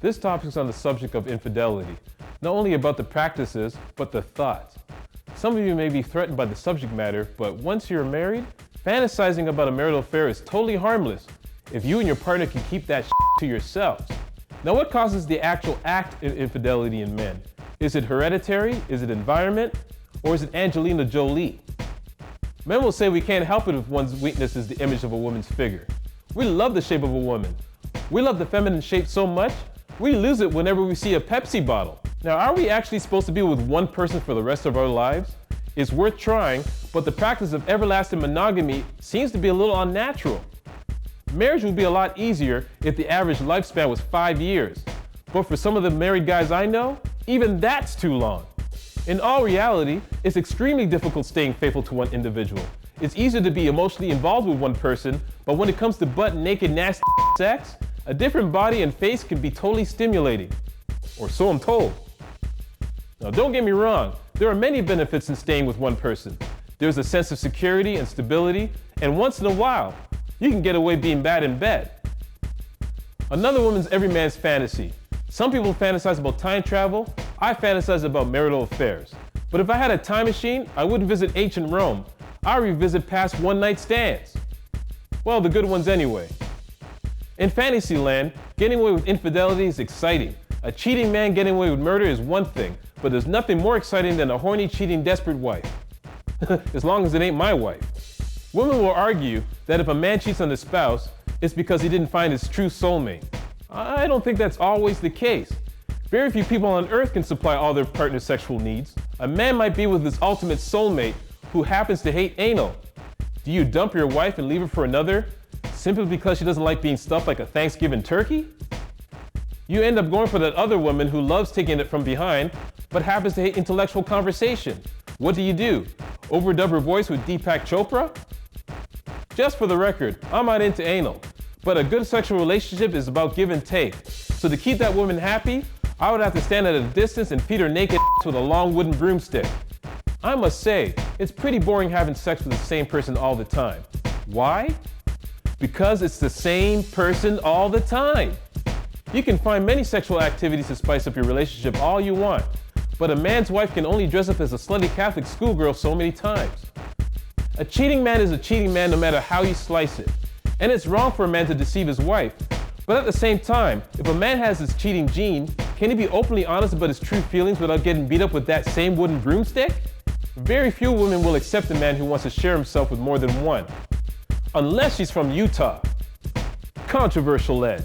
This topic is on the subject of infidelity, not only about the practices, but the thoughts. Some of you may be threatened by the subject matter, but once you're married, fantasizing about a marital affair is totally harmless if you and your partner can keep that to yourselves. Now, what causes the actual act of infidelity in men? Is it hereditary? Is it environment? Or is it Angelina Jolie? Men will say we can't help it if one's weakness is the image of a woman's figure. We love the shape of a woman. We love the feminine shape so much, we lose it whenever we see a Pepsi bottle. Now, are we actually supposed to be with one person for the rest of our lives? It's worth trying, but the practice of everlasting monogamy seems to be a little unnatural. Marriage would be a lot easier if the average lifespan was 5 years. But for some of the married guys I know, even that's too long. In all reality, it's extremely difficult staying faithful to one individual. It's easier to be emotionally involved with one person, but when it comes to butt-naked, nasty sex, a different body and face can be totally stimulating. Or so I'm told. Now, don't get me wrong, there are many benefits in staying with one person. There's a sense of security and stability, and once in a while, you can get away being bad in bed. Another woman's every man's fantasy. Some people fantasize about time travel. I fantasize about marital affairs. But if I had a time machine, I wouldn't visit ancient Rome. I'd revisit past one-night stands. Well, the good ones anyway. In Fantasyland, getting away with infidelity is exciting. A cheating man getting away with murder is one thing, but there's nothing more exciting than a horny, cheating, desperate wife. As long as it ain't my wife. Women will argue that if a man cheats on his spouse, it's because he didn't find his true soulmate. I don't think that's always the case. Very few people on earth can supply all their partner's sexual needs. A man might be with his ultimate soulmate who happens to hate anal. Do you dump your wife and leave her for another simply because she doesn't like being stuffed like a Thanksgiving turkey? You end up going for that other woman who loves taking it from behind but happens to hate intellectual conversation. What do? Overdub her voice with Deepak Chopra? Just for the record, I'm not into anal, but a good sexual relationship is about give and take. So to keep that woman happy, I would have to stand at a distance and feed her naked with a long wooden broomstick. I must say, it's pretty boring having sex with the same person all the time. Why? Because it's the same person all the time. You can find many sexual activities to spice up your relationship all you want, but a man's wife can only dress up as a slutty Catholic schoolgirl so many times. A cheating man is a cheating man no matter how you slice it. And it's wrong for a man to deceive his wife. But at the same time, if a man has his cheating gene, can he be openly honest about his true feelings without getting beat up with that same wooden broomstick? Very few women will accept a man who wants to share himself with more than one. Unless she's from Utah. Controversial edge.